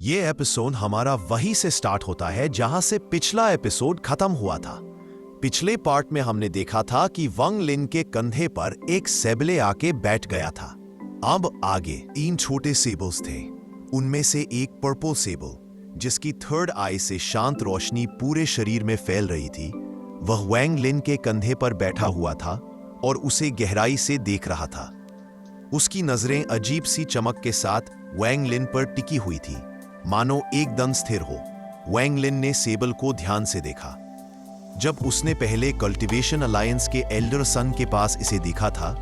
ये एपिसोड हमारा वहीं से स्टार्ट होता है जहां से पिछला एपिसोड खत्म हुआ था। पिछले पार्ट में हमने देखा था कि वंग लिन के कंधे पर एक सेबले आके बैठ गया था। अब आगे 3 छोटे सेबल्स थे। उनमें से एक पर्पल सेबल, जिसकी थर्ड आई से शांत रोशनी पूरे शरीर में फैल रही थी, वह वैंग लिन के कंधे पर बैठा हुआ था और उसे गहराई से देख रहा था। उसकी नजरें अजीब सी चमक के साथ वैंग लिन पर टिकी हुई थी, मानो एकदम स्थिर हो। वैंग लिन ने सेबल को ध्यान से देखा। जब उसने पहले कल्टीवेशन अलायंस के एल्डर सन के पास इसे देखा था,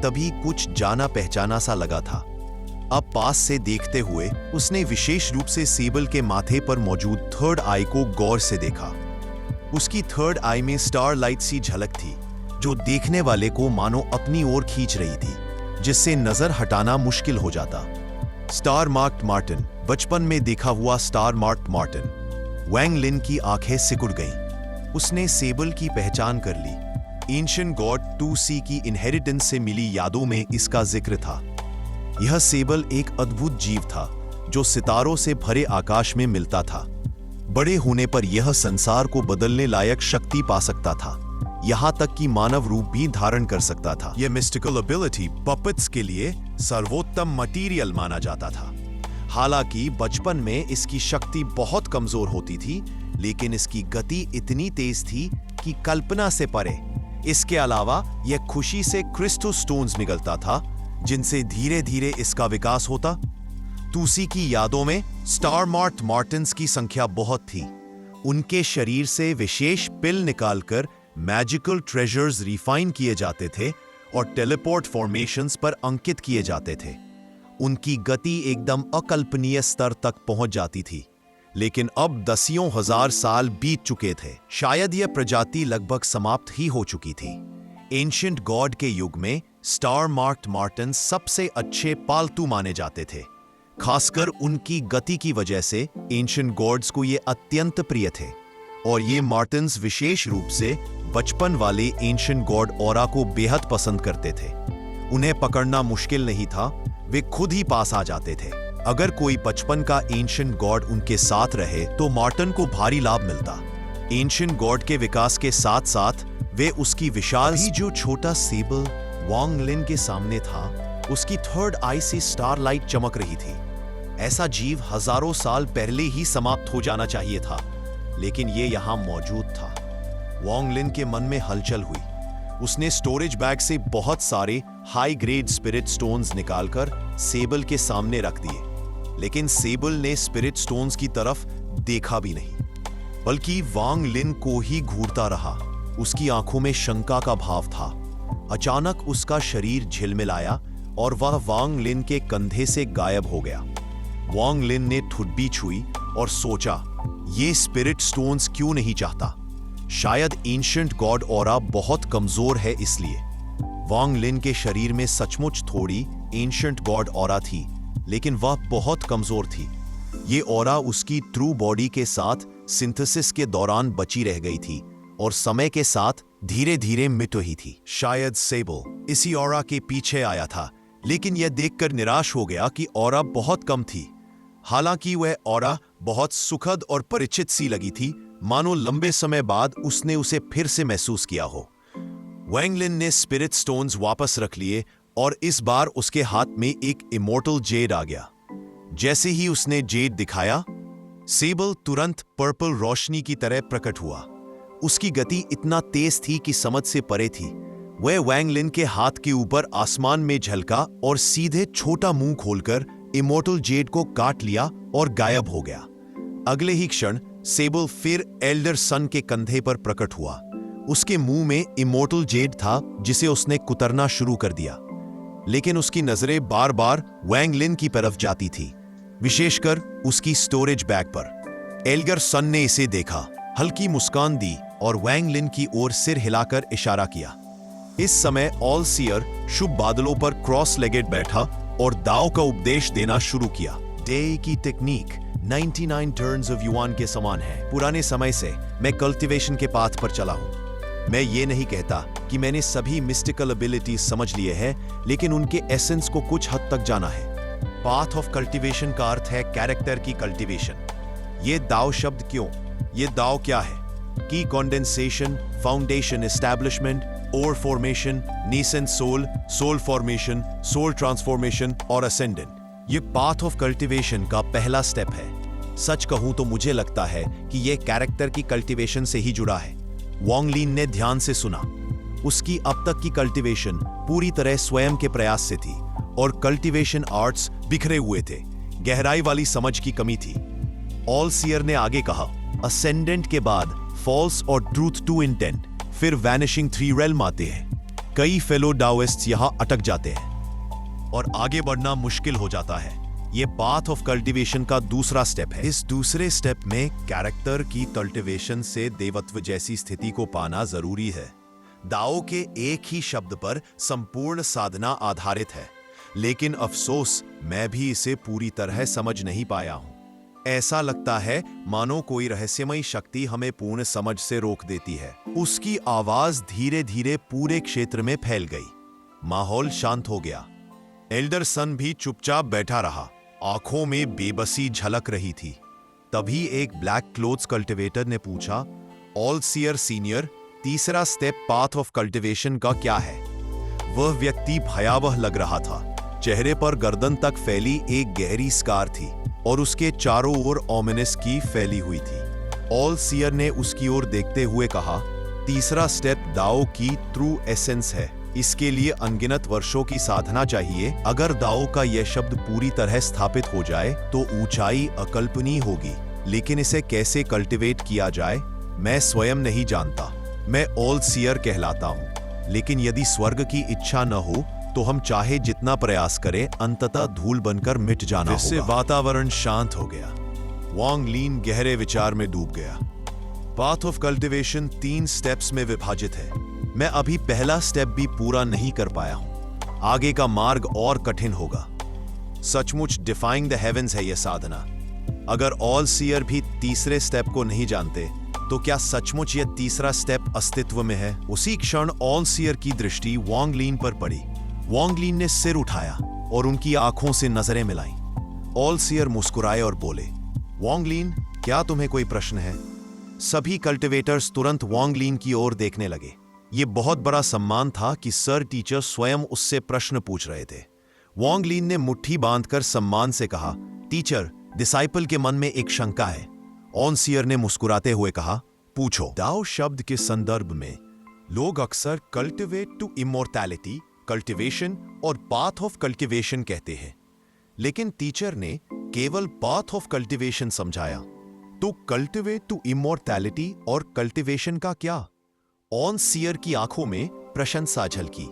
तभी कुछ जाना पहचाना सा लगा था। अब पास से देखते हुए उसने विशेष रूप से सेबल के माथे पर मौजूद थर्ड आई को गौर से देखा। उसकी थर्ड आई में स्टारलाइट सी झलक थी, जो देखने वाले को मानो अपनी ओर खींच रही थी, जिससे नजर हटाना मुश्किल हो जाता। स्टार मार्क्ड मार्टिन, बचपन में देखा हुआ स्टार मार्क्ड मार्टिन। वैंग लिन की आंखें सिकुड़ गईं। उसने सेबल की पहचान कर ली। एंशिएंट गॉड 2C की इनहेरिटेंस से मिली यादों में इसका जिक्र था। यह सेबल एक अद्भुत जीव था, जो सितारों से भरे आकाश में मिलता था। बड़े होने पर यह संसार को बदलने लायक शक्ति पा सकता था, यहां तक कि मानव रूप भी धारण कर सकता था। यह मिस्टिकल एबिलिटी पपेट्स के लिए सर्वोत्तम मटेरियल माना जाता था। हालांकि बचपन में इसकी शक्ति बहुत कमजोर होती थी, लेकिन इसकी गति इतनी तेज थी कि कल्पना से परे। इसके अलावा यह खुशी से क्रिस्टल स्टोन्स निगलता था, जिनसे धीरे धीरे इसका विकास होता। 2C की यादों में स्टार मार्क्ड मार्टिन्स की संख्या बहुत थी। उनके शरीर से विशेष पिल निकालकर मैजिकल ट्रेजर्स रिफाइन किए जाते थे और टेलीपोर्ट फॉर्मेशंस पर अंकित किए जाते थे। उनकी गति एकदम अकल्पनीय स्तर तक पहुंच जाती थी, लेकिन अब दसियों हजार साल बीत चुके थे। शायद यह प्रजाति लगभग समाप्त ही हो चुकी थी। एंशिएंट गॉड के युग में स्टार मार्क्ड मार्टिन सबसे अच्छे पालतू माने जाते थे। खासकर उनकी गति की वजह से एंशिएंट गॉड्स को ये अत्यंत प्रिय थे, और ये मार्टिन्स विशेष रूप से बचपन वाले एंशिएंट गॉड ऑरा को बेहद पसंद करते थे। उन्हें पकड़ना मुश्किल नहीं था, वे खुद ही पास आ जाते थे। अगर कोई बचपन का एंशिएंट गॉड उनके साथ रहे तो मार्टिन को भारी लाभ मिलता। एंशिएंट गॉड के विकास के साथ साथ वे उसकी विशाल ही जो छोटा सेबल वैंग लिन के सामने था, उसकी थर्ड आई से स्टारलाइट चमक रही थी। ऐसा जीव हजारों साल पहले ही समाप्त हो जाना चाहिए था, लेकिन ये यहां मौजूद था। वैंग लिन के मन में हलचल हुई। उसने स्टोरेज बैग से बहुत सारे हाई ग्रेड स्पिरिट स्टोन्स निकालकर सेबल के सामने रख दिए, लेकिन सेबल ने स्पिरिट स्टोन्स की तरफ देखा भी नहीं, बल्कि वैंग लिन को ही घूरता रहा। उसकी आंखों में शंका का भाव था। अचानक उसका शरीर झिलमिलाया और वह वैंग लिन के कंधे से गायब हो गया। वैंग लिन ने ठुड्डी छुई और सोचा, ये स्पिरिट स्टोन्स क्यों नहीं चाहता? शायद एंशिएंट गॉड ऑरा बहुत कमजोर है इसलिए। वैंग लिन के शरीर में सचमुच थोड़ी एंशिएंट गॉड ऑरा थी, लेकिन वह बहुत कमजोर थी। ये ऑरा उसकी ट्रू बॉडी के साथ सिंथेसिस के दौरान बची रह गई थी और समय के साथ धीरे धीरे मिट रही थी। शायद सेबल इसी ऑरा के पीछे आया था, लेकिन यह देखकर निराश हो गया कि ऑरा बहुत कम थी। हालांकि वह ऑरा बहुत सुखद और परिचित सी लगी थी, मानो लंबे समय बाद उसने उसे फिर से महसूस किया हो। वैंग लिन ने स्पिरिट स्टोन्स वापस रख लिए और इस बार उसके हाथ में एक इमोर्टल जेड आ गया। जैसे ही उसने जेड दिखाया, सेबल तुरंत पर्पल रोशनी की तरह प्रकट हुआ। उसकी गति इतना तेज थी कि समझ से परे थी। वह वैंग लिन के हाथ के ऊपर आसमान में झलका और सीधे छोटा मुंह खोलकर इमोर्टल जेड को काट लिया और गायब हो गया। अगले ही क्षण सेबल फिर एल्डर सन के कंधे पर प्रकट हुआ। उसके मुंह में इमोर्टल जेड था, जिसे उसने कुतरना शुरू कर दिया, लेकिन उसकी नजरें बार बार वैंग लिन की तरफ जाती थी, विशेषकर उसकी स्टोरेज बैग पर। एल्डर सन ने इसे देखा, हल्की मुस्कान दी और वैंग लिन की ओर सिर हिलाकर इशारा किया। इस समय ऑल सीयर शुभ बादलों पर क्रॉस लेगेड बैठा और दाव का उपदेश देना शुरू किया। डे की टेक्निक 99 टर्न्स ऑफ युआन के समान है। पुराने समय से मैं कल्टीवेशन के पाथ पर चला हूं। मैं ये नहीं कहता कि मैंने सभी मिस्टिकल एबिलिटीज समझ लिए हैं, लेकिन उनके एसेंस को कुछ हद तक जाना है। पाथ ऑफ कल्टीवेशन का अर्थ है कैरेक्टर की कल्टीवेशन। ये दाओ शब्द क्यों? ये दाओ क्या है? Qi condensation, foundation establishment, core formation, nascent soul, soul formation, soul transformation और असेंडेंट। ये पाथ ऑफ कल्टीवेशन का पहला स्टेप है। सच कहूं तो मुझे लगता है कि यह कैरेक्टर की कल्टीवेशन से ही जुड़ा है। वांग लिन ने ध्यान से सुना। उसकी अब तक की कल्टीवेशन पूरी तरह स्वयं के प्रयास से थी और कल्टीवेशन आर्ट्स बिखरे हुए थे। गहराई वाली समझ की कमी थी। ऑल सीयर ने आगे कहा, असेंडेंट के बाद फॉल्स और ट्रूथ टू इंटेंट, फिर वैनिशिंग थ्री रेल्म आते हैं। कई फेलो डाओइस्ट्स यहां अटक जाते हैं और आगे बढ़ना मुश्किल हो जाता है। यह पाथ ऑफ कल्टीवेशन का दूसरा स्टेप है। इस दूसरे स्टेप में कैरेक्टर की कल्टीवेशन से देवत्व जैसी स्थिति को पाना जरूरी है। दाओ के एक ही शब्द पर संपूर्ण साधना आधारित है, लेकिन अफसोस मैं भी इसे पूरी तरह समझ नहीं पाया हूं। ऐसा लगता है मानो कोई रहस्यमयी शक्ति हमें पूर्ण समझ से रोक देती है। उसकी आवाज धीरे धीरे पूरे क्षेत्र में फैल गई। माहौल शांत हो गया। एल्डर सन भी चुपचाप बैठा रहा। आंखों में बेबसी झलक रही थी। तभी एक ब्लैक क्लोथ्स कल्टीवेटर ने पूछा, ऑल सीयर सीनियर, तीसरा स्टेप पाथ ऑफ कल्टीवेशन का क्या है? वह व्यक्ति भयावह लग रहा था। चेहरे पर गर्दन तक फैली एक गहरी स्कार थी और उसके चारों ओर ओमिनस की फैली हुई थी। ऑल सीयर ने उसकी ओर देखते हुए कहा, तीसरा स्टेप दाओ की ट्रू एसेंस है। इसके लिए अनगिनत वर्षों की साधना चाहिए। अगर दाओ का यह शब्द पूरी तरह स्थापित हो जाए तो ऊंचाई अकल्पनीय होगी, लेकिन इसे कैसे कल्टीवेट किया जाए मैं स्वयं नहीं जानता। मैं ऑल सीयर कहलाता हूं, लेकिन यदि स्वर्ग की इच्छा न हो तो हम चाहे जितना प्रयास करें अंततः धूल बनकर मिट जाना होगा। इससे वातावरण शांत हो गया। वांग लिन गहरे विचार में डूब गया। पाथ ऑफ कल्टीवेशन 3 स्टेप्स में विभाजित है। मैं अभी पहला स्टेप भी पूरा नहीं कर पाया हूं। आगे का मार्ग और कठिन होगा। सचमुच डिफाइंग द हेवेंस है यह साधना। अगर ऑल सीयर भी तीसरे स्टेप को नहीं जानते तो क्या सचमुच यह तीसरा स्टेप अस्तित्व में है? उसी क्षण ऑल सीयर की दृष्टि वांग लिन पर पड़ी। वांग लिन ने सिर उठाया और उनकी आंखों से नजरें मिलाईं। ऑल सीयर मुस्कुराए और बोले, वांग लिन, क्या तुम्हें कोई प्रश्न है? सभी कल्टीवेटर्स तुरंत वांग लिन की ओर देखने लगे। यह बहुत बड़ा सम्मान था कि सर टीचर स्वयं उससे प्रश्न पूछ रहे थे। वांग लिन ने मुट्ठी बांधकर सम्मान से कहा, टीचर, डिसाइपल के मन में एक शंका है। ऑन सीयर ने मुस्कुराते हुए कहा, पूछो। दाओ शब्द के संदर्भ में लोग अक्सर कल्टिवेट टू इमोर्टैलिटी, कल्टीवेशन और पाथ ऑफ कल्टीवेशन कहते हैं, लेकिन टीचर ने केवल पाथ ऑफ कल्टीवेशन समझाया। तो कल्टीवेट टू इमोर्टैलिटी और कल्टीवेशन का क्या? ऑन सीयर की आंखों में प्रशंसा झलकी।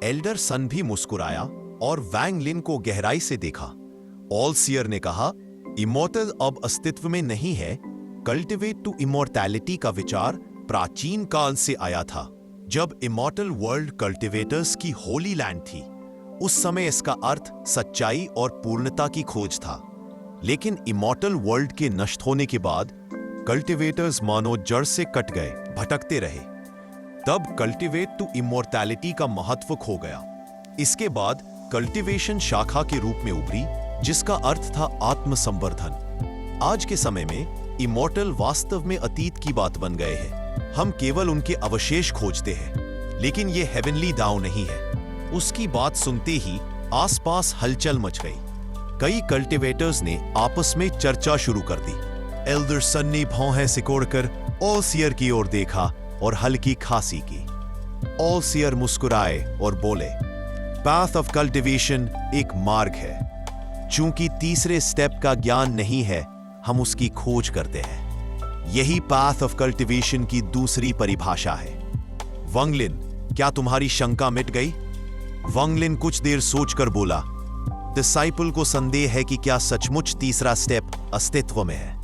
एल्डर सन भी मुस्कुराया और वांग लिन को गहराई से देखा। ऑल सीयर ने कहा, इमोर्टल अब अस्तित्व में नहीं है। कल्टीवेट टू इमोर्टैलिटी का विचार प्राचीन काल से आया था, जब इमोर्टल वर्ल्ड कल्टीवेटर्स की होली लैंड थी। उस समय इसका अर्थ सच्चाई और पूर्णता की खोज था। लेकिन इमोर्टल वर्ल्ड के नष्ट होने के बाद कल्टीवेटर्स मानो जड़ से कट गए, भटकते रहे। तब कल्टीवेट टू इमोर्टैलिटी का महत्व खो गया। इसके बाद कल्टीवेशन शाखा के रूप में उभरी, जिसका अर्थ था आत्मसंवर्धन। आज के समय में इमोर्टल वास्तव में अतीत की बात बन गए हैं। हम केवल उनके अवशेष खोजते हैं, लेकिन ये हेवनली दाव नहीं है। उसकी बात सुनते ही आसपास हलचल मच गई। कई कल्टीवेटर्स ने आपस में चर्चा शुरू कर दी। एल्डर सन ने भौहें सिकोड़कर ऑल सीयर की ओर देखा और हल्की खांसी की। ऑल सीयर मुस्कुराए और बोले, पाथ ऑफ कल्टीवेशन एक मार्ग है। चूंकि तीसरे स्टेप का ज्ञान नहीं है, हम उसकी खोज करते हैं। यही पाथ ऑफ कल्टीवेशन की दूसरी परिभाषा है। वांग लिन, क्या तुम्हारी शंका मिट गई? वांग लिन कुछ देर सोचकर बोला, डिसाइपल को संदेह है कि क्या सचमुच तीसरा स्टेप अस्तित्व में है।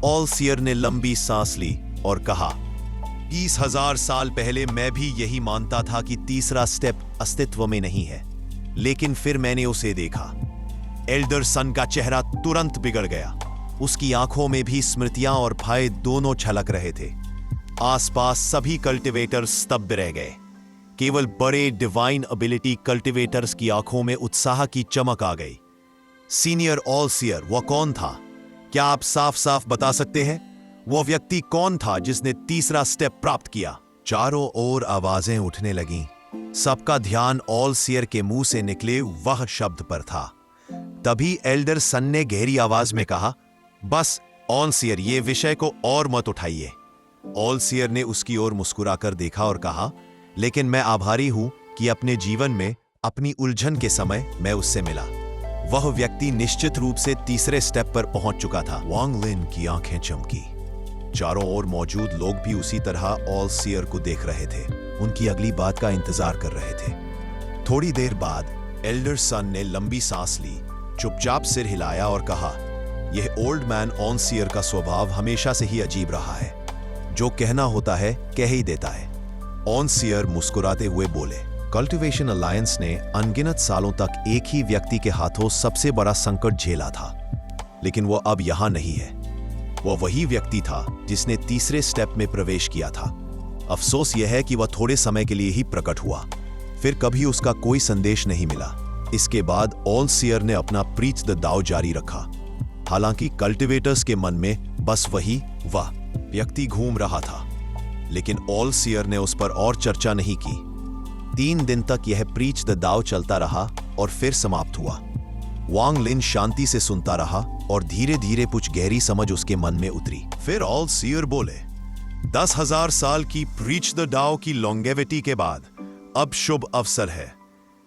ऑल सीयर ने लंबी सांस ली और कहा, 20,000 साल पहले मैं भी यही मानता था कि तीसरा स्टेप अस्तित्व में नहीं है, लेकिन फिर मैंने उसे देखा। एल्डर सन का चेहरा तुरंत बिगड़ गया। उसकी आंखों में भी स्मृतियां और भय दोनों छलक रहे थे। आसपास सभी कल्टीवेटर्स स्तब्ध रह गए। केवल बड़े डिवाइन एबिलिटी कल्टीवेटर्स की आंखों में उत्साह की चमक आ गई। सीनियर ऑल सीयर वो कौन था? क्या आप साफ साफ बता सकते हैं? वो व्यक्ति कौन था जिसने तीसरा स्टेप प्राप्त किया? चारों ओर आवाजें उठने लगीं। सबका ध्यान ऑल सीयर के मुंह से निकले वह शब्द पर था। तभी एल्डर सन ने गहरी आवाज में कहा, बस ऑल सीयर, ये विषय को और मत उठाइए। ऑल सीयर ने उसकी ओर मुस्कुराकर देखा और कहा, लेकिन मैं आभारी हूं कि अपने जीवन में अपनी उलझन के समय मैं उससे मिला। वह व्यक्ति निश्चित रूप से तीसरे स्टेप पर पहुंच चुका था। वांग लिन की आंखें चमकी। चारों ओर मौजूद लोग भी उसी तरह ऑल सीयर को देख रहे थे, उनकी अगली बात का इंतजार कर रहे थे। थोड़ी देर बाद एल्डर सन ने लंबी सांस ली, चुपचाप सिर हिलाया और कहा, यह ओल्ड मैन ऑन सीयर का स्वभाव हमेशा से ही अजीब रहा है। जो कहना होता है कह ही देता है। ऑन सीयर मुस्कुराते हुए बोले, कल्टीवेशन अलायंस ने अनगिनत सालों तक एक ही व्यक्ति के हाथों सबसे बड़ा संकट झेला था, लेकिन वह अब यहां नहीं है। वह वही व्यक्ति था जिसने तीसरे स्टेप में प्रवेश किया था। अफसोस यह है कि वह थोड़े समय के लिए ही प्रकट हुआ, फिर कभी उसका कोई संदेश नहीं मिला। इसके बाद ऑल सीयर ने अपना प्रीच द दाव जारी रखा। हालांकि कल्टीवेटर्स के मन में बस वही वह व्यक्ति घूम रहा था, लेकिन ऑल सीयर ने उस पर और चर्चा नहीं की। 3 दिन तक यह प्रीच द दाव चलता रहा और फिर समाप्त हुआ। वांग लिन शांति से सुनता रहा और धीरे धीरे कुछ गहरी समझ उसके मन में उतरी। फिर ऑल सीयर बोले, 10,000 साल की प्रीच द दाव की लॉन्गेविटी के बाद अब शुभ अवसर है।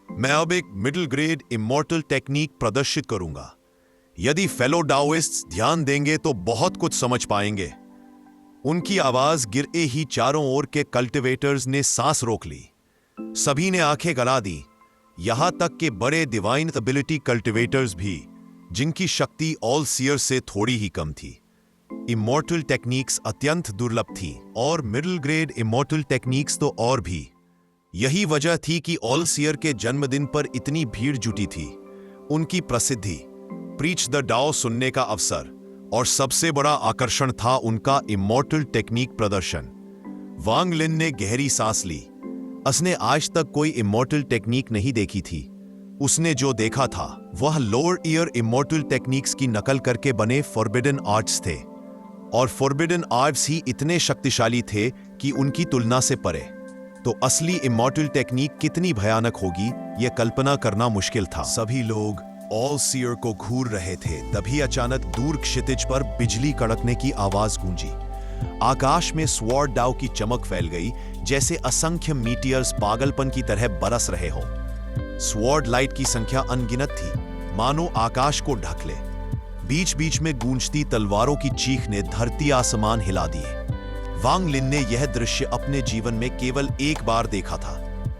मैं अब एक मिडिल ग्रेड इमॉर्टल टेक्निक प्रदर्शित करूंगा। यदि फेलो डाओइस्ट्स ध्यान देंगे तो बहुत कुछ समझ पाएंगे। उनकी आवाज गिरे ही चारों ओर के कल्टीवेटर्स ने सांस रोक ली। सभी ने आंखें गला दी, यहां तक के बड़े डिवाइन एबिलिटी कल्टीवेटर्स भी, जिनकी शक्ति ऑल सीयर से थोड़ी ही कम थी। इमॉर्टल टेक्निक्स अत्यंत दुर्लभ थी और मिडिल ग्रेड इमॉर्टल टेक्निक्स तो और भी। यही वजह थी कि ऑल सीयर के जन्मदिन पर इतनी भीड़ जुटी थी। उनकी प्रसिद्धि, प्रीच द डाओ सुनने का अवसर और सबसे बड़ा आकर्षण था उनका इमॉर्टल टेक्निक प्रदर्शन। वांग लिन ने गहरी सांस ली। उसने आज तक कोई इमॉर्टल टेक्निक नहीं देखी थी। उसने जो देखा था वह लोअर ईयर इमॉर्टल टेक्निक्स की नकल करके बने फॉरबिडन आर्ट्स थे, और फॉरबिडन आर्ट्स ही इतने शक्तिशाली थे कि उनकी तुलना से परे। तो असली इमॉर्टल टेक्निक कितनी भयानक होगी यह कल्पना करना मुश्किल था। सभी लोग ऑल सीयर को घूर रहे थे। तभी अचानक दूर क्षितिज पर बिजली कड़कने की आवाज गूंजी। आकाश में स्वॉर्ड डाउ की चमक फैल गई, जैसे असंख्य मीटियर्स पागलपन की तरह बरस रहे हों। स्वॉर्ड लाइट की संख्या अनगिनत थी, मानो आकाश को ढक ले। बीच बीच में गूंजती तलवारों की चीख ने धरती आसमान हिला दिए। वांग लिन ने यह दृश्य अपने जीवन में केवल एक बार देखा था,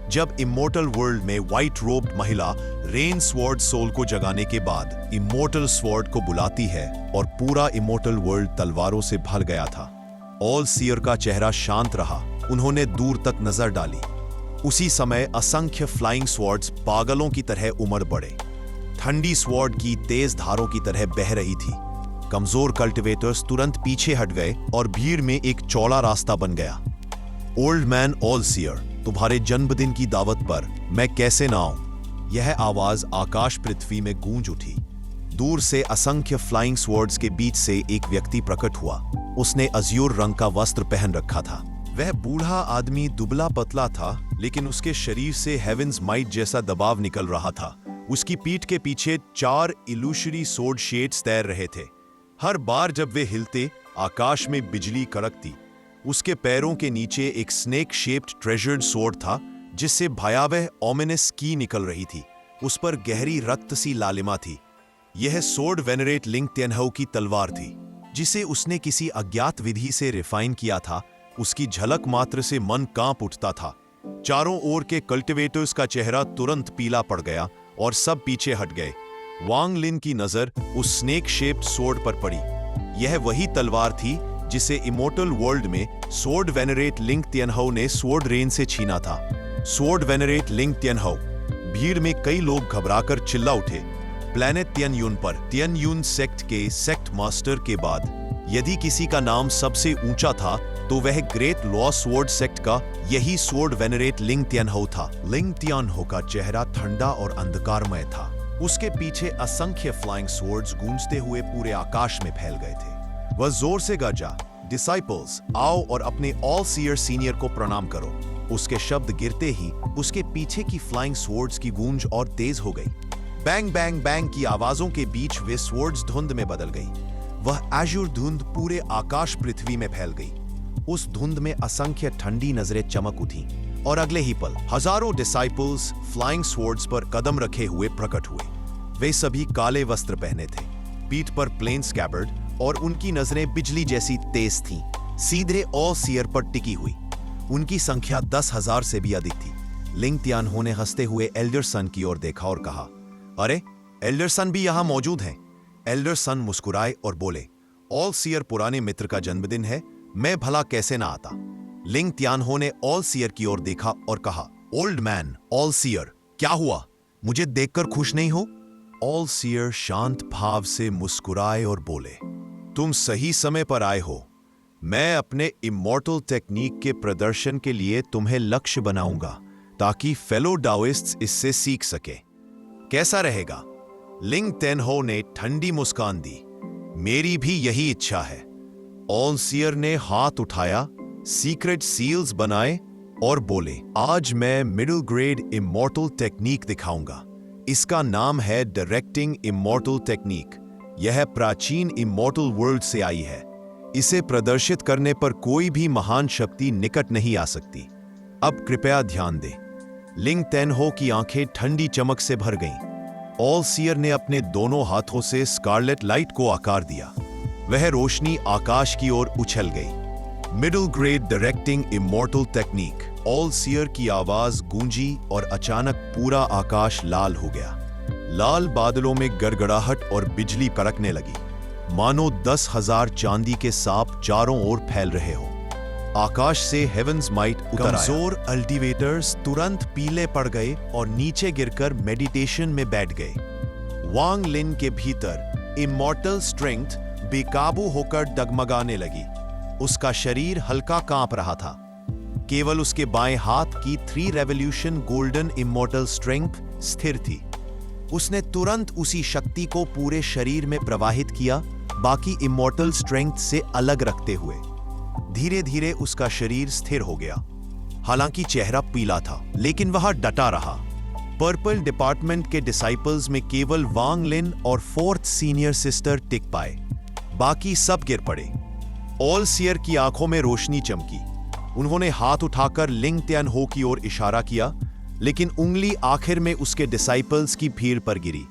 जब इमोर्टल वर्ल्ड में व्हाइट रोब्ड महिला रेन स्वॉर्ड सोल को जगाने के बाद इमोर्टल स्वॉर्ड को बुलाती है और पूरा इमोर्टल वर्ल्ड तलवारों से भर गया था। ऑल सीयर का चेहरा शांत रहा। उन्होंने दूर तक नजर डाली। उसी समय असंख्य फ्लाइंग स्वॉर्ड्स पागलों की तरह उमड़ पड़े। ठंडी स्वॉर्ड की तेज धारों की तरह बह रही थी। कमजोर कल्टीवेटर्स तुरंत पीछे हट गए और भीड़ में एक चौड़ा रास्ता बन गया। ओल्ड मैन ऑल सीयर, तुम्हारे जन्मदिन की दावत पर मैं कैसे ना आऊं? यह आवाज आकाश पृथ्वी में गूंज उठी। दूर से असंख्य फ्लाइंग स्वॉर्ड्स के बीच से एक व्यक्ति प्रकट हुआ। उसने अज़्यूर रंग का वस्त्र पहन रखा था। वह बूढ़ा आदमी दुबला पतला था, लेकिन उसके शरीर से हेवेंस माइट जैसा दबाव निकल रहा था। उसकी पीठ के पीछे 4 इल्यूशरी सोर्ड शेड्स तैर रहे थे। हर बार जब वे हिलते, आकाश में बिजली कड़कती। उसके पैरों के नीचे एक स्नेक शेप्ड ट्रेजर्ड सोर्ड था, जिससे भयावह ओमिनस की निकल रही थी। उस पर गहरी रक्त सी लालिमा थी। यह सोर्ड वेनरेट लिंग तेनहौ की तलवार थी, जिसे उसने किसी अज्ञात विधि से रिफाइन किया था। उसकी झलक मात्र से मन कांप उठता था। चारों ओर के कल्टीवेटर्स का चेहरा तुरंत पीला पड़ गया और सब पीछे हट गए। वांग लिन की नजर उस स्नेक शेप्ड सोर्ड पर पड़ी। यह वही तलवार थी जिसे इमोर्टल वर्ल्ड में सोर्ड वेनरेट लिंग तेनहौ ने सोर्ड रेन से छीना था। सोर्ड वेनरेट लिंग तेनहौ। भीड़ में कई लोग घबराकर चिल्ला उठे। प्लेनेट तियनयुन पर तियनयुन सेक्ट के सेक्ट मास्टर के बाद यदि किसी का नाम सबसे ऊंचा था तो वह ग्रेट लॉ स्वॉर्ड सेक्ट का यही सोर्ड वेनरेट लिंग तेनहौ था। लिंग तेनहौ का चेहरा ठंडा और अंधकारमय था। उसके पीछे असंख्य फ्लाइंग स्वर्ड्स गूंजते हुए पूरे आकाश में फैल गए थे। वह जोर से गरजा, डिसाइपल्स, आओ और अपने ऑल सीयर सीनियर को प्रणाम करो। उसके शब्द गिरते ही उसके पीछे की फ्लाइंग स्वर्ड्स की गूंज और तेज हो गई। बैंग बैंग बैंग की आवाजों के बीच वे स्वर्ड्स धुंध में बदल गई। वह एजुर धुंध पूरे आकाश पृथ्वी में फैल गई। उस धुंध में असंख्य ठंडी नजरें चमक उठी और अगले ही पल हजारों डिसाइपल्स फ्लाइंग स्वर्ड्स पर कदम रखे हुए प्रकट हुए। वे सभी काले वस्त्र पहने थे, पीठ पर प्लेन स्कैबर्ड, और उनकी नजरें बिजली जैसी तेज थीं, सीधे ऑल सीयर पर टिकी हुई। उनकी संख्या 10,000 से भी अधिक थी। लिंग तियानहो ने हंसते हुए एल्डर सन की ओर देखा और कहा, अरे एल्डर सन भी यहां मौजूद हैं। एल्डर सन मुस्कुराए और बोले, ऑल सीयर पुराने मित्र का जन्मदिन है, मैं भला कैसे ना आता। लिंग तियानहो ने ऑल सीयर की ओर देखा और कहा, ओल्ड मैन ऑल सीयर, क्या हुआ, मुझे देखकर खुश नहीं हो? ऑल सीयर शांत भाव से मुस्कुराए और बोले, तुम सही समय पर आए हो। मैं अपने इमॉर्टल टेक्निक के प्रदर्शन के लिए तुम्हें लक्ष्य बनाऊंगा ताकि फेलो डाओइस्ट्स इससे सीख सके। कैसा रहेगा? लिंग तेनहो ने ठंडी मुस्कान दी, मेरी भी यही इच्छा है। ऑल सीयर ने हाथ उठाया, सीक्रेट सील्स बनाए और बोले, आज मैं मिडिल ग्रेड इमॉर्टल टेक्निक दिखाऊंगा। इसका नाम है डायरेक्टिंग इमॉर्टल टेक्निक। यह प्राचीन इमॉर्टल वर्ल्ड से आई है। इसे प्रदर्शित करने पर कोई भी महान शक्ति निकट नहीं आ सकती। अब कृपया ध्यान दें। लिंग तेनहो की आंखें ठंडी चमक से भर गईं। ऑल सीयर ने अपने दोनों हाथों से स्कारलेट लाइट को आकार दिया। वह रोशनी आकाश की ओर उछल गई। Middle grade directing immortal technique. All seer की आवाज गूंजी और अचानक पूरा आकाश लाल हो गया। लाल बादलों में गड़गड़ाहट और बिजली कड़कने लगी, मानो 10,000 चांदी के सांप चारों ओर फैल रहे हो। आकाश से हेवंस माइट उतर आया। कमजोर अल्टीवेटर्स तुरंत पीले पड़ गए और नीचे गिरकर मेडिटेशन में बैठ गए। वांग लिन के भीतर इमॉर्टल स्ट्रेंथ बेकाबू होकर डगमगाने लगी। उसका शरीर हल्का कांप रहा था। केवल उसके बाएं हाथ की 3 रेवोल्यूशन गोल्डन इमॉर्टल स्ट्रेंथ स्थिर थी। उसने तुरंत उसी शक्ति को पूरे शरीर में प्रवाहित किया, बाकी इमॉर्टल स्ट्रेंथ से अलग रखते हुए। धीरे धीरे उसका शरीर स्थिर हो गया। हालांकि चेहरा पीला था, लेकिन वह डटा रहा। पर्पल डिपार्टमेंट के डिसाइपल्स में केवल वांग लिन और 4th सीनियर सिस्टर टिक पाए, बाकी सब गिर पड़े। ऑल सीयर की आंखों में रोशनी चमकी। उन्होंने हाथ उठाकर लिंग तियानहो की ओर इशारा किया, लेकिन उंगली आखिर में उसके डिसाइपल्स की भीड़ पर गिरी।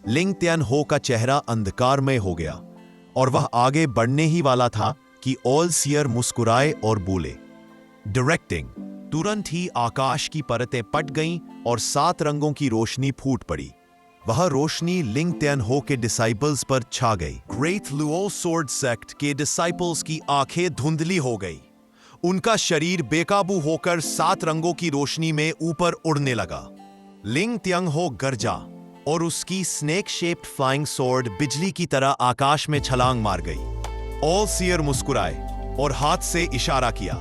लिंग तियानहो का चेहरा अंधकारमय हो गया और वह आगे बढ़ने ही वाला था कि ऑल सीयर मुस्कुराए और बोले, डायरेक्टिंग। तुरंत ही आकाश की परतें पट गईं और 7 रंगों की रोशनी फूट पड़ी। वह रोशनी लिंग तियानहो के डिसाइपल्स पर छा गई। ग्रेट लुओ सोर्ड सेक्ट के डिसाइपल्स की आंखें धुंधली हो गई। उनका शरीर बेकाबू होकर 7 रंगों की रोशनी में ऊपर उड़ने लगा। लिंग तियानहो गरजा और उसकी स्नेक शेप्ड फ्लाइंग स्वॉर्ड बिजली की तरह आकाश में छलांग मार गई। ऑल सीयर मुस्कुराए और हाथ से इशारा किया।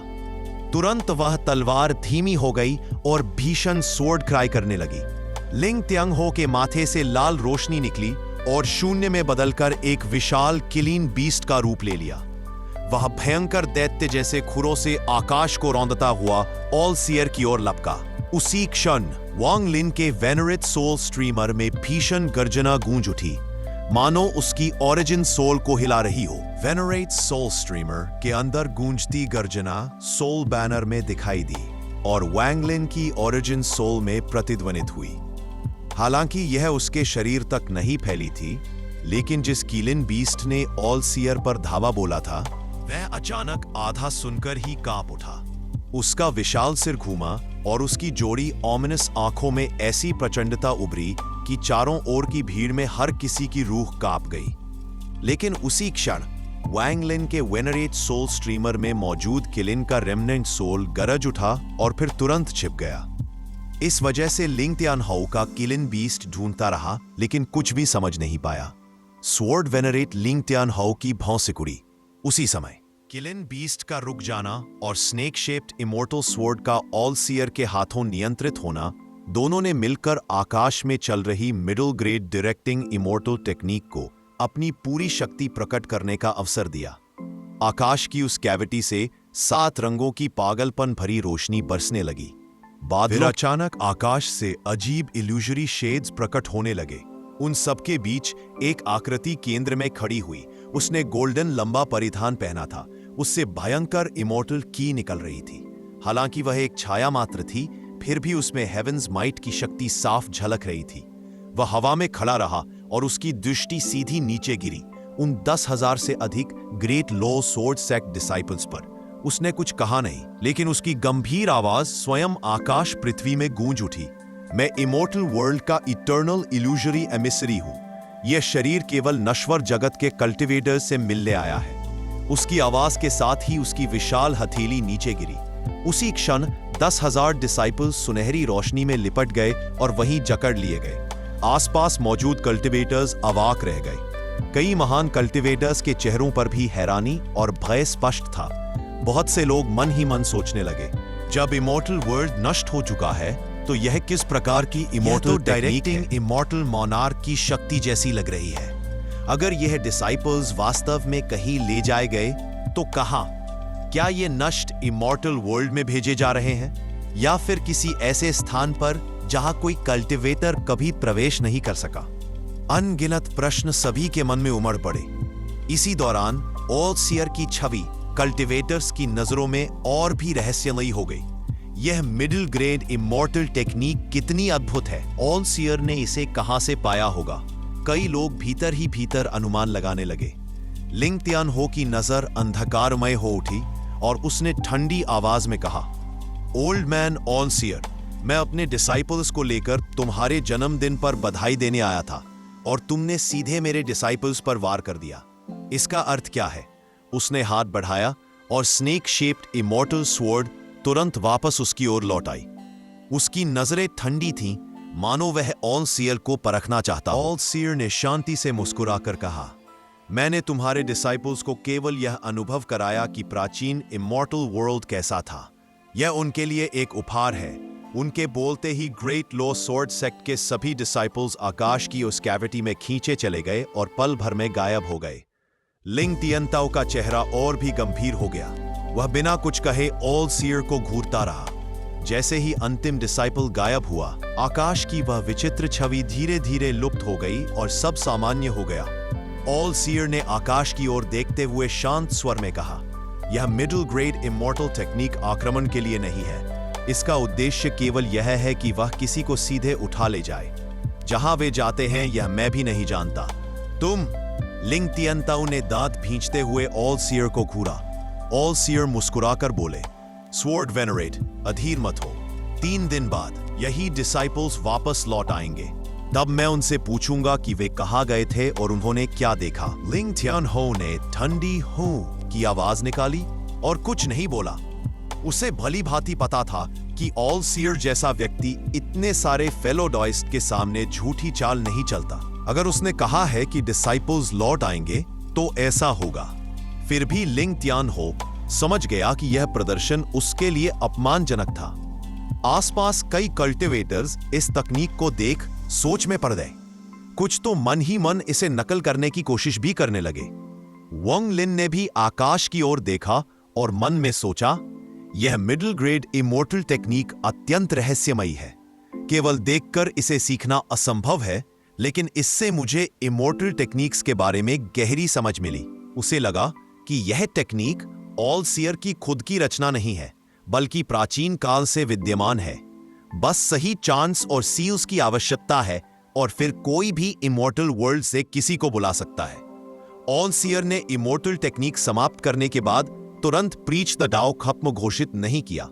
तुरंत वह तलवार धीमी हो गई और भीषण स्वॉर्ड क्राई करने लगी। लिंग तियानहो के माथे से लाल रोशनी निकली और शून्य में बदलकर एक विशाल किलिन बीस्ट का रूप ले लिया। वह भयंकर दैत्य जैसे खुरों से आकाश को रौंदता हुआ ऑल सीयर की ओर लपका। उसी क्षण वांग लिन के वेनरेट सोल स्ट्रीमर में भीषण गर्जना गूंज उठी, मानो उसकी ओरिजिन सोल को हिला रही हो। वेनरेट सोल स्ट्रीमर के अंदर गूंजती गर्जना सोल बैनर में दिखाई दी और वांग लिन की ओरिजिन सोल में प्रतिध्वनित हुई। हालांकि यह उसके शरीर तक नहीं फैली थी, लेकिन जिस किलिन बीस्ट ने ऑल सीयर पर धावा बोला था, वह अचानक आधा सुनकर ही कांप उठा। उसका विशाल सिर घूमा और उसकी जोड़ी ऑमिनस आंखों में ऐसी प्रचंडता उभरी कि चारों ओर की भीड़ में हर किसी की रूह कांप गई। लेकिन उसी क्षण वांग लिन के वेनरेट सोल स्ट्रीमर में मौजूद किलिन का रेमनेंट सोल गरज उठा और फिर तुरंत छिप गया। इस वजह से लिंग तियानहो का किलिन बीस्ट ढूंढता रहा, लेकिन कुछ भी समझ नहीं पाया। स्वॉर्ड वेनरेट लिंग तियानहो की भौं सिकुड़ी। उसी समय किलिन बीस्ट का रुक जाना और स्नेक शेप्ड इमॉर्टल स्वॉर्ड का ऑल सीयर के हाथों नियंत्रित होना दोनों ने मिलकर आकाश में चल रही middle grade directing immortal technique को अपनी पूरी शक्ति प्रकट करने का अवसर दिया। आकाश की उस कैविटी से 7 रंगों की पागलपन भरी रोशनी बरसने लगी। फिर अचानक आकाश से अजीब इल्यूजरी शेड्स प्रकट होने लगे। उन सबके बीच एक आकृति केंद्र में खड़ी हुई। उसने गोल्डन लंबा परिधान पहना था। उससे भयंकर इमॉर्टल की निकल रही थी। हालांकि वह एक छाया मात्र थी, फिर भी उसमें हेवेंस माइट की शक्ति साफ झलक रही थी। वह हवा में खड़ा रहा और उसकी दृष्टि सीधी नीचे गिरी उन 10,000 से अधिक ग्रेट लो स्वॉर्ड सेक्ट डिसाइपल्स पर। उसने कुछ कहा नहीं, लेकिन उसकी गंभीर आवाज स्वयं आकाश पृथ्वी में गूंज उठी। मैं इमॉर्टल वर्ल्ड का इटर्नल इल्यूजरी एमिसरी हूं। यह शरीर केवल नश्वर जगत के कल्टिवेटर्स से मिलने आया है। उसकी आवाज के साथ ही उसकी विशाल हथेली नीचे गिरी। उसी क्षण 10,000 डिसाइपल्स सुनहरी रोशनी में लिपट गए और वहीं जकड़ लिए गए। आसपास मौजूद कल्टिवेटर्स अवाक रह गए। कई महान कल्टिवेटर्स के चेहरों पर भी हैरानी और भय स्पष्ट था। बहुत से लोग मन ही मन सोचने लगे, जब इमॉर्टल वर्ल्ड नष्ट हो चुका है तो यह किस प्रकार की इमॉर्टल डायरेक्टिंग इमॉर्टल मोनार्क की शक्ति जैसी लग रही है। अगर यह डिसाइपल्स वास्तव में कहीं ले जाए गए तो कहां? क्या ये नष्ट इमॉर्टल वर्ल्ड में भेजे जा रहे हैं, या फिर किसी ऐसे स्थान पर जहां कोई कल्टिवेटर कभी प्रवेश नहीं कर सका? अनगिनत प्रश्न सभी के मन में उमड़ पड़े। इसी दौरान ऑल सीयर की छवि कल्टिवेटर्स की नजरों में और भी रहस्यमयी हो गई। यह मिडिल ग्रेड इमॉर्टल टेक्निक कितनी अद्भुत है। ऑल सीयर ने इसे कहां से पाया होगा? कई लोग भीतर ही भीतर अनुमान लगाने लगे। लिंग तियान हो की नजर अंधकारमय हो उठी और उसने ठंडी आवाज में कहा, ओल्ड मैन ऑल सीयर, मैं अपने डिसाइपल्स को लेकर तुम्हारे जन्मदिन पर बधाई देने आया था और तुमने सीधे मेरे डिसाइपल्स पर वार कर दिया। इसका अर्थ क्या है? उसने हाथ बढ़ाया और स्नेक शेप्ड इमॉर्टल स्वॉर्ड तुरंत वापस उसकी ओर लौट आई। उसकी नजरें ठंडी थीं, मानो वह ऑल सीयर को परखना चाहता। ऑल सीयर ने शांति से मुस्कुराकर कहा, मैंने तुम्हारे डिसाइपल्स को केवल यह अनुभव कराया कि प्राचीन इमॉर्टल वर्ल्ड कैसा था। यह उनके लिए एक उपहार है। उनके बोलते ही ग्रेट लो स्वॉर्ड सेक्ट के सभी डिसाइपल्स आकाश की उस कैविटी में खींचे चले गए और पल भर में गायब हो गए। लिंग तियनताओ का चेहरा और भी गंभीर हो गया। वह बिना कुछ कहे ऑल सीयर को घूरता रहा। जैसे ही अंतिम डिसाइपल गायब हुआ, आकाश की वह विचित्र छवि धीरे धीरे लुप्त हो गई और सब सामान्य हो गया। ऑल सीयर ने आकाश की ओर देखते हुए शांत स्वर में कहा, यह मिडिल ग्रेड इमॉर्टल टेक्निक आक्रमण के लिए नहीं है। इसका उद्देश्य केवल यह है कि वह किसी को सीधे उठा ले जाए। जहां वे जाते हैं यह मैं भी नहीं जानता। तुम? लिंग तियनताओ ने दांत भींचते हुए ऑल सीयर को घूरा। ऑल सीयर मुस्कुराकर बोले, स्वॉर्ड वेनरेट, अधीर मत हो। 3 दिन बाद यही डिसाइपल्स वापस लौट आएंगे। तब मैं उनसे पूछूंगा कि वे कहां गए थे और उन्होंने क्या देखा। लिंग तियान हो ने ठंडी हूं की आवाज निकाली और कुछ नहीं बोला। उसे भली भांति पता था कि ऑल सीयर जैसा व्यक्ति इतने सारे फेलो डॉइस्ट के सामने झूठी चाल नहीं चलता। अगर उसने कहा है कि डिसाइपल्स लौट आएंगे तो ऐसा होगा। फिर भी लिंग तियान हो समझ गया कि यह प्रदर्शन उसके लिए अपमानजनक था। आसपास कई कल्टिवेटर्स इस तकनीक को देख सोच में पड़ गए। कुछ तो मन ही मन इसे नकल करने की कोशिश भी करने लगे। वंग लिन ने भी आकाश की ओर देखा और मन में सोचा, यह मिडिल ग्रेड इमॉर्टल टेक्निक अत्यंत रहस्यमयी है। केवल देखकर इसे सीखना असंभव है, लेकिन इससे मुझे इमॉर्टल टेक्निक्स के बारे में गहरी समझ मिली। उसे लगा कि यह टेक्निक ऑल सीयर की खुद की रचना नहीं है, बल्कि प्राचीन काल से विद्यमान है। बस सही चांस और सील्स की आवश्यकता है और फिर कोई भी इमॉर्टल वर्ल्ड से किसी को बुला सकता है। ऑल सीयर ने इमॉर्टल टेक्निक समाप्त करने के बाद तुरंत प्रीच द डाओ खत्म घोषित नहीं किया,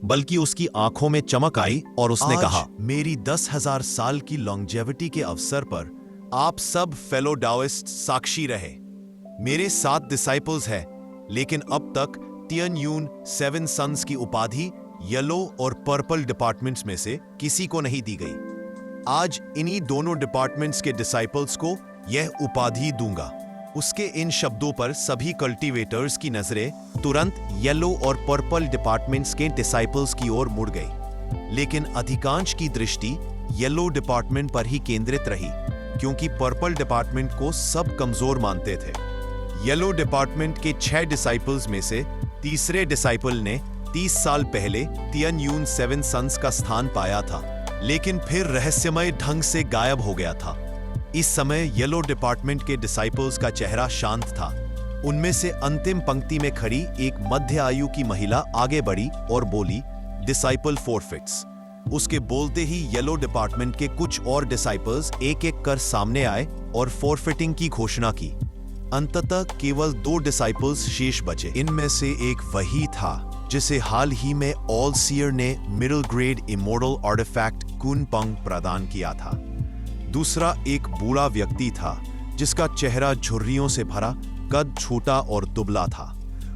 बल्कि उसकी आंखों में चमक आई और उसने कहा, मेरी 10,000 साल की लॉन्जेविटी के अवसर पर आप सब फेलो डाओइस्ट साक्षी रहे। मेरे 7 डिसाइपल्स हैं, लेकिन अब तक तियन यून 7 सन्स की उपाधि येलो और पर्पल डिपार्टमेंट्स में से किसी को नहीं दी गई। आज इन्हीं दोनों डिपार्टमेंट्स के डिसाइपल्स को यह उपाधि दूंगा। उसके इन शब्दों पर सभी कल्टीवेटर्स की नजरें तुरंत येलो और पर्पल डिपार्टमेंट्स के डिसाइपल्स की ओर मुड़ गई। लेकिन अधिकांश की दृष्टि येलो डिपार्टमेंट पर ही केंद्रित रही, क्योंकि पर्पल डिपार्टमेंट को सब कमजोर मानते थे। येलो डिपार्टमेंट के 6 डिसाइपल्स में से तीसरे डिसाइपल ने 30 साल पहले तियानयुन 7 सन्स का स्थान पाया था, लेकिन फिर रहस्यमय ढंग से गायब हो गया था। इस समय येलो डिपार्टमेंट के डिसाइपल्स का चेहरा शांत था। उनमें से अंतिम पंक्ति में खड़ी एक मध्य आयु की महिला आगे बढ़ी और बोली, डिसाइपल फॉरफिट्स। उसके बोलते ही येलो डिपार्टमेंट के कुछ और डिसाइपल्स एक एक कर सामने आए और फॉरफिटिंग की घोषणा की। अंततः केवल 2 डिसाइपल्स शेष बचे। इनमें से एक वही था जिसे हाल ही में ऑल सीयर ने मिडिल ग्रेड इमोर्टल आर्टिफैक्ट कुनपंग प्रदान किया था। दूसरा एक बूढ़ा व्यक्ति था जिसका चेहरा झुर्रियों से भरा, कद छोटा और दुबला था।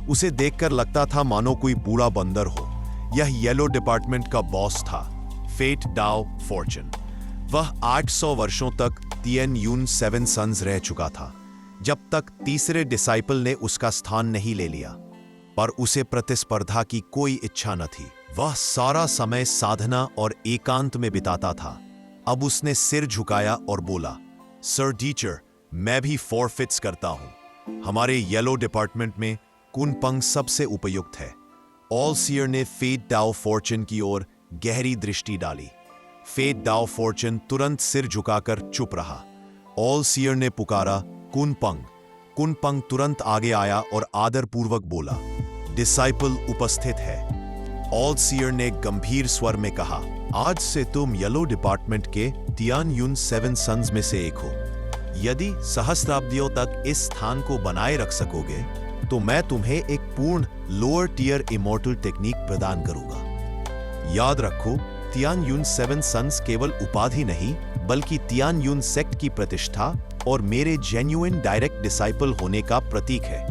उसे देखकर लगता था मानो कोई बूढ़ा बंदर हो। यह येलो डिपार्टमेंट का बॉस था, फेट डाओ फॉर्चून। वह 800 वर्षों तक तियानयुन 7 सन्स रह चुका था, जब तक तीसरे डिसाइपल ने उसका स्थान नहीं ले लिया। पर उसे प्रतिस्पर्धा की कोई इच्छा न थी। वह सारा समय साधना और एकांत में बिताता था। अब उसने सिर झुकाया और बोला, सर टीचर, मैं भी फॉरफिट्स करता हूं। हमारे येलो डिपार्टमेंट में कुनपंग सबसे उपयुक्त है। ऑल सीयर ने फेट डाओ फॉर्चून की ओर गहरी दृष्टि डाली। फेट डाओ फॉर्चून तुरंत सिर झुकाकर चुप रहा। ऑल सीयर ने पुकारा, कुनपंग। कुनपंग तुरंत आगे आया और आदरपूर्वक बोला, डिसाइपल उपस्थित है। ऑल सीयर ने गंभीर स्वर में कहा, आज से तुम येलो डिपार्टमेंट के तियानयुन 7 सन्स में से एक हो। यदि सहस्राब्दियों तक इस स्थान को बनाए रख सकोगे तो मैं तुम्हें एक पूर्ण लोअर टियर इमॉर्टल टेक्निक प्रदान करूंगा। याद रखो, तियानयुन 7 सन्स केवल उपाधि नहीं, बल्कि तियानयुन सेक्ट की प्रतिष्ठा और मेरे जेन्युइन डायरेक्ट डिसाइपल होने का प्रतीक है।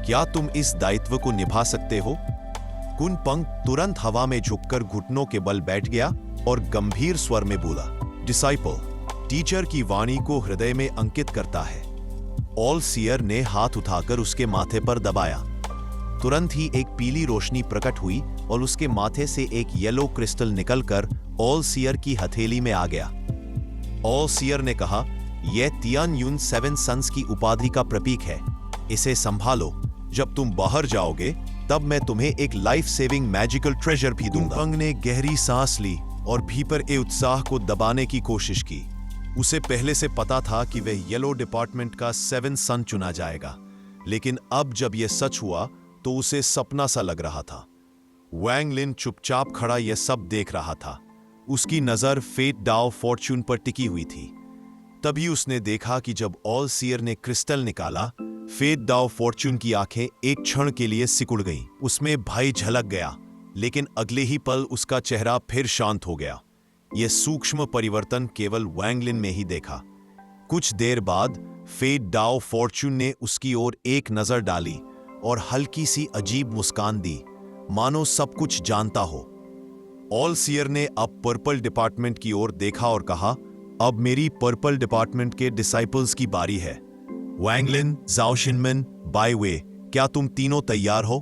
क्या तुम इस दायित्व को निभा सकते हो? कुनपंग तुरंत हवा में झुककर घुटनों के बल बैठ गया और गंभीर स्वर में बोला, डिसाइपल टीचर की वाणी को हृदय में अंकित करता है। ऑल सीयर ने हाथ उठाकर उसके माथे पर दबाया। तुरंत ही एक पीली रोशनी प्रकट हुई और उसके माथे से एक येलो क्रिस्टल निकलकर ऑल सीयर की हथेली में आ गया। ऑल सीयर ने कहा, यह तियानयुन 7 सन्स की उपाधि का प्रतीक है। इसे संभालो। जब तुम बाहर जाओगे तब मैं तुम्हें एक लाइफ सेविंग मैजिकल ट्रेजर भी दूंगा। कुनपंग ने गहरी सांस ली और भीतर के उत्साह को दबाने की कोशिश की। उसे पहले से पता था कि वह येलो डिपार्टमेंट का 7 सन चुना जाएगा, लेकिन अब जब यह सच हुआ तो उसे सपना सा लग रहा था। वैंग लिन चुपचाप खड़ा यह सब देख रहा था। उसकी नजर फेट डाओ फॉर्चून पर टिकी हुई थी। तभी उसने देखा कि जब ऑल सीयर ने क्रिस्टल निकाला, फेट डाओ फॉर्चून की आंखें एक क्षण के लिए सिकुड़ गईं। उसमें भय झलक गया, लेकिन अगले ही पल उसका चेहरा फिर शांत हो गया। यह सूक्ष्म परिवर्तन केवल वैंग लिन में ही देखा। कुछ देर बाद फेट डाओ फॉर्चून ने उसकी ओर एक नजर डाली और हल्की सी अजीब मुस्कान दी, मानो सब कुछ जानता हो। ऑल सीयर ने अब पर्पल डिपार्टमेंट की ओर देखा और कहा, अब मेरी पर्पल डिपार्टमेंट के डिसाइपल्स की बारी है। वैंग लिन, ज़ाओ शिनमिन, बाई वे, क्या तुम तीनों तैयार हो?